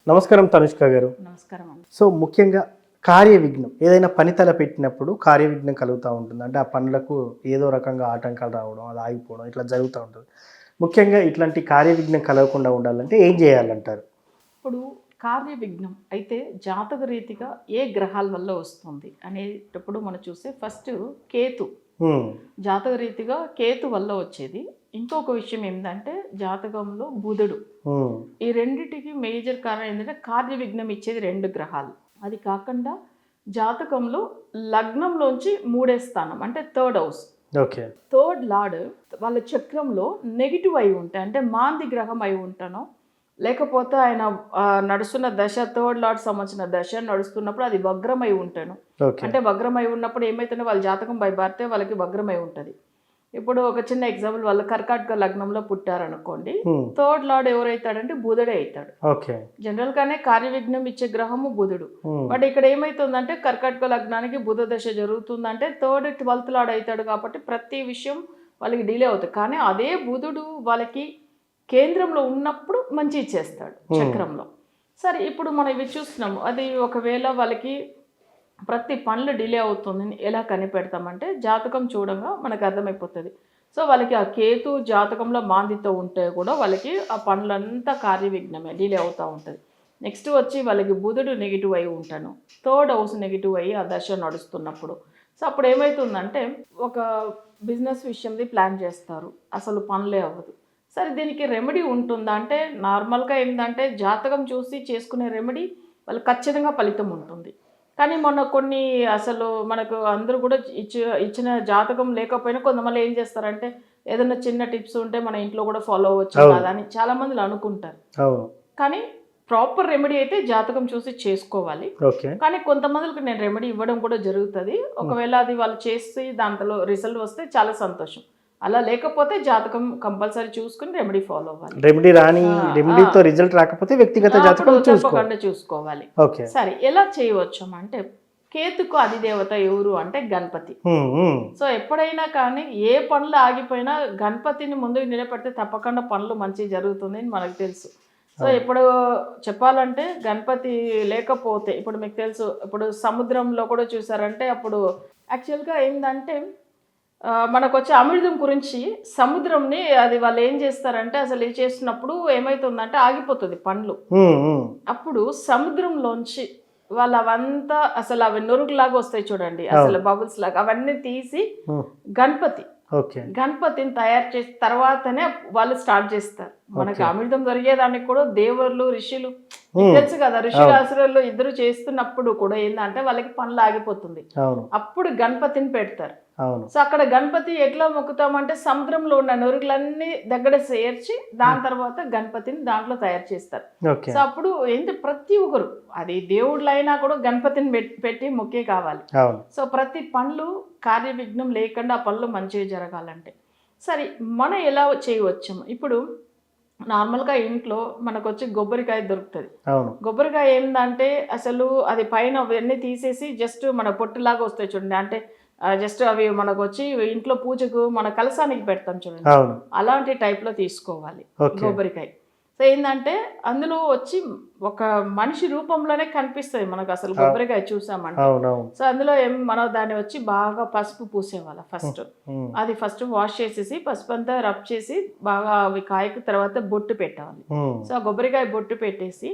నమస్కారం తనుష్క గారు. నమస్కారం అండి. సో ముఖ్యంగా కార్య విఘ్నం ఏదైనా పని తలపెట్టినప్పుడు కార్య విఘ్నం కలుగుతూ ఉంటుంది. అంటే ఆ పనులకు ఏదో రకంగా ఆటంకాలు రావడం, అది ఆగిపోవడం ఇట్లా జరుగుతూ ఉంటుంది. ముఖ్యంగా ఇట్లాంటి కార్య విఘ్నం కలగకుండా ఉండాలంటే ఏం చేయాలంటారు? ఇప్పుడు కార్య విఘ్నం అయితే జాతక రీతిగా ఏ గ్రహాల వల్ల వస్తుంది అనేటప్పుడు మనం చూస్తే ఫస్ట్ కేతు. హ్మ్. జాతక రీతిగా కేతు వల్ల వచ్చేది. ఇంకొక విషయం ఏంటంటే జాతకంలో బుధుడు. హ్మ్. ఈ రెండిటికి మేజర్ కారణం ఏంటంటే కార్య విఘ్నం ఇచ్చేది 2 గ్రహాలు. అది కాకుండా జాతకంలో లగ్నంలోంచి 3వ స్థానం అంటే 3rd house. Okay. 3rd lord వాళ్ళ చక్రంలో నెగిటివ్ అయి ఉంటాయి. అంటే మాంది గ్రహం అయి ఉంటానో లేకపోతే ఆయన నడుస్తున్న దశ 3rd లార్డ్ సంబంధించిన దశ నడుస్తున్నప్పుడు అది వగ్రమై ఉంటాను. ఓకే. అంటే వగ్రమై ఉన్నప్పుడు ఏమైతుందో వాళ్ళ జాతకం బై బర్తే వాళ్ళకి వగ్రమై ఉంటుంది. ఇప్పుడు ఒక చిన్న ఎగ్జాంపుల్, వాళ్ళు కర్కాటక లగ్నంలో పుట్టారనుకోండి, 3rd లార్డ్ ఎవరైతాడంటే బుధుడే అవుతాడు. ఓకే. జనరల్గానే కార్య విఘ్నం ఇచ్చే గ్రహము బుధుడు. బట్ ఇక్కడ ఏమైతుందంటే కర్కాటక లగ్నానికి బుధ దశ జరుగుతుందంటే 3rd 12th లార్డ్ అవుతాడు కాబట్టి ప్రతి విషయం వాళ్ళకి డిలే అవుతుంది. కానీ అదే బుధుడు వాళ్ళకి కేంద్రంలో ఉన్నప్పుడు మంచి ఇచ్చేస్తాడు చక్రంలో. సరే, ఇప్పుడు మనం ఇవి చూస్తున్నాము. అది ఒకవేళ వాళ్ళకి ప్రతి పనులు డిలే అవుతుంది ఎలా కనిపెడతామంటే జాతకం చూడంగా మనకు అర్థమైపోతుంది. సో వాళ్ళకి ఆ కేతు జాతకంలో మాందితో ఉంటే కూడా వాళ్ళకి ఆ పనులంతా కార్య విఘ్నమే, డిలే అవుతూ ఉంటుంది. నెక్స్ట్ వచ్చి వాళ్ళకి బుధుడు నెగిటివ్ అయి ఉంటాను, 3rd హౌస్ నెగిటివ్ అయ్యి ఆ దశ నడుస్తున్నప్పుడు. సో అప్పుడు ఏమవుతుందంటే ఒక బిజినెస్ విషయంది ప్లాన్ చేస్తారు, అసలు పనులే అవ్వదు. సరే, దీనికి రెమెడీ ఉంటుందా అంటే నార్మల్గా ఏంటంటే జాతకం చూసి చేసుకునే రెమెడీ వాళ్ళకి ఖచ్చితంగా ఫలితం ఉంటుంది. కానీ మొన్న కొన్ని అసలు మనకు అందరూ కూడా ఇచ్చిన జాతకం లేకపోయినా కొంతమంది ఏం చేస్తారంటే ఏదైనా చిన్న టిప్స్ ఉంటే మన ఇంట్లో కూడా ఫాలో అవ్వచ్చు కదా అని చాలామంది అనుకుంటారు. కానీ ప్రాపర్ రెమెడీ అయితే జాతకం చూసి చేసుకోవాలి. కానీ కొంతమందికి నేను రెమెడీ ఇవ్వడం కూడా జరుగుతుంది. ఒకవేళ అది వాళ్ళు చేసి దాంట్లో రిజల్ట్ వస్తే చాలా సంతోషం. అలా లేకపోతే జాతకం కంపల్సరీ చూసుకుని రెమెడీ ఫాలో అవ్వాలి. రెమెడీతో రిజల్ట్ రాకపోతే వ్యక్తిగత జాతకం చూసుకోవాలి. సరే, ఎలా చేయవచ్చు అంటే కేతుకు అధిదేవత ఎవరు అంటే గణపతి. సో ఎప్పుడైనా కానీ ఏ పనులు ఆగిపోయినా గణపతిని ముందుకు నిలబెడితే తప్పకుండా పనులు మంచి జరుగుతుంది అని మనకు తెలుసు. సో ఇప్పుడు చెప్పాలంటే గణపతి లేకపోతే ఇప్పుడు మీకు తెలుసు, ఇప్పుడు సముద్రంలో కూడా చూసారంటే అప్పుడు యాక్చువల్గా ఏంటంటే మనకు వచ్చే అమృతం గురించి సముద్రంని అది వాళ్ళు ఏం చేస్తారంటే అసలు ఇది చేస్తున్నప్పుడు ఏమవుతుందంటే ఆగిపోతుంది పనులు. అప్పుడు సముద్రంలోంచి వాళ్ళు అవంతా అసలు అవి నొరుగులాగా వస్తాయి చూడండి, అసలు బబుల్స్ లాగా అవన్నీ తీసి గణపతిని తయారు చేసిన తర్వాతనే వాళ్ళు స్టార్ట్ చేస్తారు. మనకి అమృతం దొరికేదానికి కూడా దేవుళ్ళు ఋషులు తెలుసు కదా, ఋషులు అసురులు ఇద్దరు చేస్తున్నప్పుడు కూడా ఏంటంటే వాళ్ళకి పనులు ఆగిపోతుంది. అప్పుడు గణపతిని పెడతారు. సో అక్కడ గణపతి ఎట్లా మొక్కుతామంటే సముద్రంలో ఉన్న నొరుగులన్నీ దగ్గర చేర్చి దాని తర్వాత గణపతిని దాంట్లో తయారు చేస్తారు. సో అప్పుడు ఏంటి ప్రతి ఒక్కరు అది దేవుళ్ళైనా కూడా గణపతిని పెట్టి మొక్కే కావాలి. సో ప్రతి పనులు కార్య విఘ్నం లేకుండా ఆ పనులు మంచిగా జరగాలంటే సరే మనం ఎలా చేయవచ్చు? ఇప్పుడు నార్మల్గా ఇంట్లో మనకు వచ్చి కొబ్బరికాయ దొరుకుతుంది. కొబ్బరికాయ ఏంటంటే అసలు అది పైన అవన్నీ తీసేసి జస్ట్ మన పొట్టులాగా వస్తాయి చూడండి, అంటే జస్ట్ అవి మనకు వచ్చి ఇంట్లో పూజకు మన కలసానికి పెడతాం చూడండి, అలాంటి టైప్లో తీసుకోవాలి కొబ్బరికాయ. సో ఏంటంటే అందులో వచ్చి ఒక మనిషి రూపంలోనే కనిపిస్తుంది మనకు అసలు కొబ్బరికాయ చూసామంటే. సో అందులో మనం దాన్ని వచ్చి బాగా పసుపు పూసేవాళ్ళ ఫస్ట్. అది ఫస్ట్ వాష్ చేసేసి పసుపు అంతా రబ్ చేసి బాగా అవి కాయకు తర్వాత బొట్టు పెట్టాలి. సో ఆ కొబ్బరికాయ బొట్టు పెట్టేసి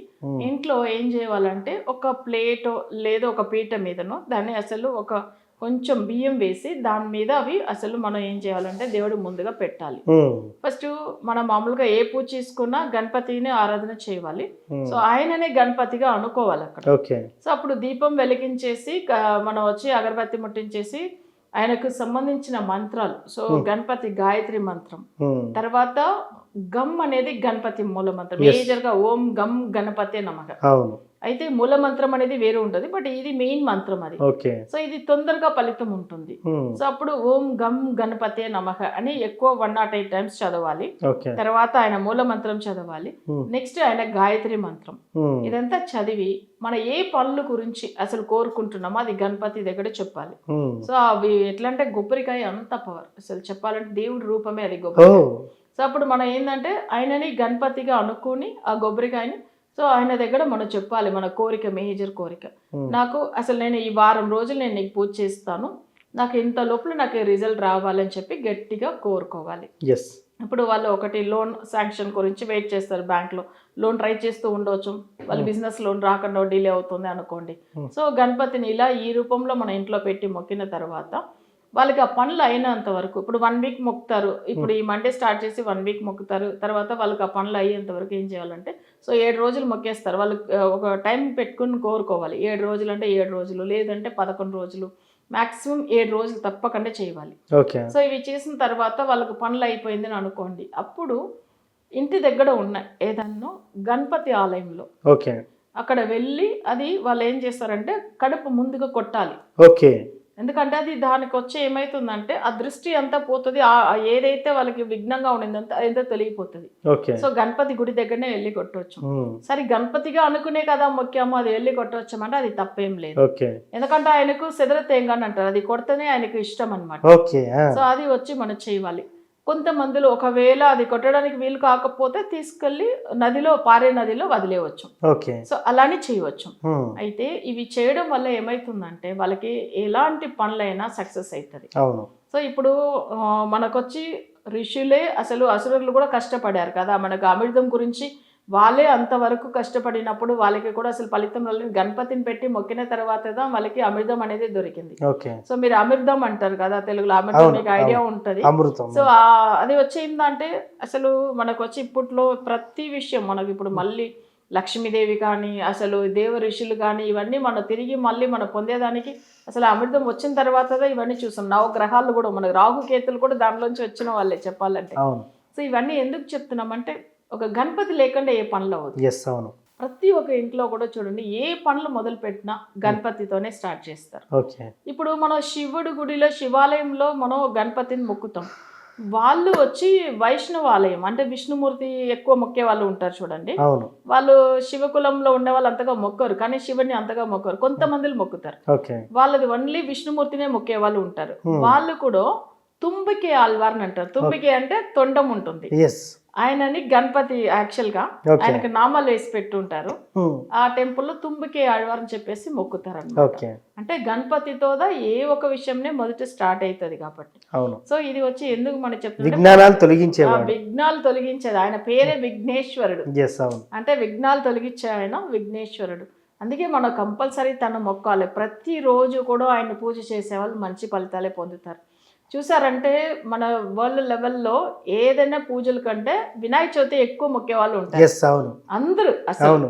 ఇంట్లో ఏం చేయాలంటే ఒక ప్లేటో లేదా ఒక పీట మీదనో దాన్ని అసలు ఒక కొంచెం బియ్యం వేసి దాని మీద అవి అసలు మనం ఏం చేయాలంటే దేవుడు ముందుగా పెట్టాలి. ఫస్ట్ మనం మామూలుగా ఏ పూజ చేసుకున్నా గణపతిని ఆరాధన చేయాలి. సో ఆయననే గణపతిగా అనుకోవాలి అక్కడ. సో అప్పుడు దీపం వెలిగించేసి మనం వచ్చి అగరబత్తి ముట్టించేసి ఆయనకు సంబంధించిన మంత్రాలు, సో గణపతి గాయత్రి మంత్రం, తర్వాత గమ్ అనేది గణపతి మూల మంత్రం, మేజర్ గా ఓం గమ్ గణపతి నమః. అయితే మూల మంత్రం అనేది వేరే ఉంటుంది, బట్ ఇది మెయిన్ మంత్రం అది. సో ఇది తొందరగా ఫలితం ఉంటుంది. సో అప్పుడు ఓం గమ్ గణపతే నమః అని ఎక్కువ 108 టైమ్స్ చదవాలి. తర్వాత ఆయన మూల మంత్రం చదవాలి. నెక్స్ట్ ఆయన గాయత్రి మంత్రం. ఇదంతా చదివి మన ఏ పనుల గురించి అసలు కోరుకుంటున్నామో అది గణపతి దగ్గర చెప్పాలి. సో అవి ఎట్లా అంటే కొబ్బరికాయ అంత పవర్, అసలు చెప్పాలంటే దేవుడి రూపమే అది కొబ్బరికాయ. సో అప్పుడు మనం ఏంటంటే ఆయనని గణపతిగా అనుకుని ఆ కొబ్బరికాయని సో ఆయన దగ్గర మనం చెప్పాలి మన కోరిక, మేజర్ కోరిక. Hmm. నాకు అసలు నేను ఈ వారం రోజులు నేను నీకు పూజ చేస్తాను, నాకు ఇంత లోపల నాకు రిజల్ట్ రావాలని చెప్పి గట్టిగా కోరుకోవాలి. ఎస్. ఇప్పుడు వాళ్ళు ఒకటి లోన్ శాంక్షన్ గురించి వెయిట్ చేస్తారు, బ్యాంక్లో లోన్ ట్రై చేస్తూ ఉండవచ్చు, వాళ్ళు బిజినెస్ లోన్ రాకుండా డిలే అవుతుంది అనుకోండి. సో గణపతిని ఇలా ఈ రూపంలో మన ఇంట్లో పెట్టి మొక్కిన తర్వాత వాళ్ళకి ఆ పనులు అయినంత వరకు, ఇప్పుడు 1 వీక్ మొక్కుతారు, ఇప్పుడు ఈ మండే స్టార్ట్ చేసి 1 వీక్ మొక్కుతారు, తర్వాత వాళ్ళకి ఆ పనులు అయ్యేంత వరకు ఏం చేయాలంటే, సో 7 రోజులు మొక్కేస్తారు. వాళ్ళు ఒక టైం పెట్టుకుని కోరుకోవాలి. 7 రోజులు అంటే 7 రోజులు, లేదంటే 11 రోజులు, మాక్సిమం 7 రోజులు తప్పకుండా చేయాలి. ఓకే. సో ఇవి చేసిన తర్వాత వాళ్ళకి పనులు అయిపోయిందని అనుకోండి, అప్పుడు ఇంటి దగ్గర ఉన్న ఏదన్నా గణపతి ఆలయంలో ఓకే అక్కడ వెళ్ళి అది వాళ్ళు ఏం చేస్తారంటే కడుపు ముందుగా కొట్టాలి. ఓకే. ఎందుకంటే అది దానికి వచ్చి ఏమవుతుందంటే ఆ దృష్టి అంతా పోతుంది, ఏదైతే వాళ్ళకి విఘ్నంగా ఉండిందంతా అదంతా తొలగిపోతుంది. ఓకే. సో గణపతి గుడి దగ్గరనే వెళ్ళి కొట్టవచ్చు. సరే గణపతిగా అనుకునే కదా మొక్కాము, అది వెళ్ళి కొట్టవచ్చామంటే అది తప్పేం లేదు. ఓకే. ఎందుకంటే ఆయనకు సెదర తేంగాని అంటారు, అది కొడితేనే ఆయనకు ఇష్టం అనమాట. ఓకే. సో అది వచ్చి మనం చేయాలి. కొంతమందిలో ఒకవేళ అది కొట్టడానికి వీలు కాకపోతే తీసుకెళ్ళి నదిలో, పారే నదిలో వదిలేయవచ్చు. ఓకే. సో అలానే చేయవచ్చు. అయితే ఇవి చేయడం వల్ల ఏమవుతుందంటే వాళ్ళకి ఎలాంటి పనులైనా సక్సెస్ అవుతుంది. అవును. సో ఇప్పుడు మనకొచ్చి ఋషులే అసలు అసురులు కూడా కష్టపడారు కదా, మనకు అమృతం గురించి వాళ్ళే అంతవరకు కష్టపడినప్పుడు వాళ్ళకి కూడా అసలు ఫలితం రాలేదు. గణపతిని పెట్టి మొక్కిన తర్వాత వాళ్ళకి అమృతం అనేది దొరికింది. ఓకే. సో మీరు అమృతం అంటారు కదా తెలుగులో, అమృతం మీకు ఐడియా ఉంటుంది. సో అది వచ్చేందంటే అసలు మనకు వచ్చి ఇప్పట్లో ప్రతి విషయం మనకి ఇప్పుడు మళ్ళీ లక్ష్మీదేవి కానీ అసలు దేవ ఋషులు కానీ ఇవన్నీ మనం తిరిగి మళ్ళీ మనం పొందేదానికి అసలు అమృతం వచ్చిన తర్వాత ఇవన్నీ చూసాం. నవగ్రహాలు కూడా మనకు రాహుకేతులు కూడా దాంట్లోంచి వచ్చిన వాళ్ళే చెప్పాలంటే. సో ఇవన్నీ ఎందుకు చెప్తున్నామంటే ఒక గణపతి లేకుండా ఏ పనులు అవ్వదు. అవును. ప్రతి ఒక్క ఇంట్లో కూడా చూడండి, ఏ పనులు మొదలు పెట్టినా గణపతితోనే స్టార్ట్ చేస్తారు. ఇప్పుడు మనం శివుడు గుడిలో, శివాలయంలో మనం గణపతిని మొక్కుతాం. వాళ్ళు వచ్చి వైష్ణవాలయం అంటే విష్ణుమూర్తి ఎక్కువ మొక్కే వాళ్ళు ఉంటారు చూడండి, వాళ్ళు శివకులంలో ఉండే వాళ్ళు అంతగా మొక్కరు, కానీ శివుని అంతగా మొక్కరు. కొంతమందిలు మొక్కుతారు, వాళ్ళది ఓన్లీ విష్ణుమూర్తినే మొక్కే వాళ్ళు ఉంటారు. వాళ్ళు కూడా తుంబికే ఆల్వార్ని అంటారు. తుంబికే అంటే తొండం ఉంటుంది, ఆయనని గణపతి యాక్చువల్గా ఆయనకి నామాలు వేసి పెట్టుంటారు. ఆ టెంపుల్లో తుంబికే ఆళ్వార్ అని చెప్పేసి మొక్కుతారు అన్నమాట. అంటే గణపతితో ఏ ఒక విషయంనే మొదట స్టార్ట్ అవుతుంది కాబట్టి. సో ఇది వచ్చి ఎందుకు మనం చెప్తున్నాం, విఘ్నాలు తొలగించేది ఆయన పేరే విఘ్నేశ్వరుడు. అంటే విఘ్నాలు తొలగించే ఆయన విఘ్నేశ్వరుడు. అందుకే మనం కంపల్సరీ తను మొక్కాలి. ప్రతిరోజు కూడా ఆయన పూజ చేసేవాళ్ళు మంచి ఫలితాలే పొందుతారు. చూసారంటే మన వరల్డ్ లెవెల్లో ఏదైనా పూజల కంటే వినాయక చవితి ఎక్కువ మొక్కే వాళ్ళు ఉంటారు. అందరూ అసలు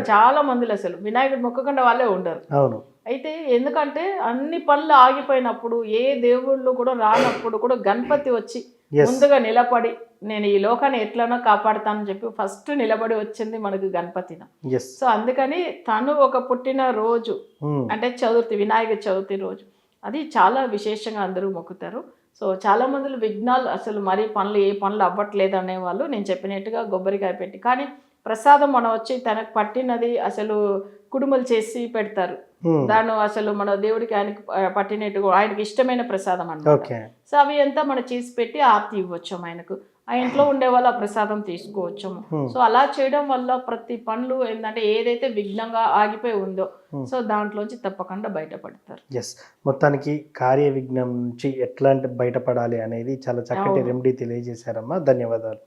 చాలా మందిలో అసలు వినాయకుడు మొక్కకుండా వాళ్ళే ఉండరు. అయితే ఎందుకంటే అన్ని పనులు ఆగిపోయినప్పుడు, ఏ దేవుళ్ళు కూడా రానప్పుడు కూడా గణపతి వచ్చి ముందుగా నిలబడి నేను ఈ లోకాన్ని ఎట్లనో కాపాడుతానని చెప్పి ఫస్ట్ నిలబడి వచ్చింది మనకు గణపతిన. సో అందుకని తను ఒక పుట్టిన రోజు అంటే చతుర్థి, వినాయక చవితి రోజు అది చాలా విశేషంగా అందరూ మొక్కుతారు. సో చాలా మందిలో విఘ్నాలు అసలు మరీ పనులు ఏ పనులు అవ్వట్లేదు అనేవాళ్ళు నేను చెప్పినట్టుగా కొబ్బరికాయ పెట్టి, కానీ ప్రసాదం మనం వచ్చి తనకు పట్టినది అసలు కుడుములు చేసి పెడతారు. దాన్ని అసలు మన దేవుడికి ఆయనకి పట్టినట్టుగా ఆయనకి ఇష్టమైన ప్రసాదం అన్నమాట. సో అవి అంతా మనం చేసి పెట్టి ఆర్తి ఇవ్వచ్చు ఆయనకు. ఆ ఇంట్లో ఉండే వాళ్ళు ఆ ప్రసాదం తీసుకోవచ్చు. సో అలా చేయడం వల్ల ప్రతి పనులు ఏంటంటే ఏదైతే విఘ్నంగా ఆగిపోయి ఉందో సో దాంట్లోంచి తప్పకుండా బయటపడతారు. మొత్తానికి కార్య విఘ్నం నుంచి ఎట్లాంటి బయటపడాలి అనేది చాలా చక్కటి రెమెడీ తెలియజేశారమ్మా. ధన్యవాదాలు.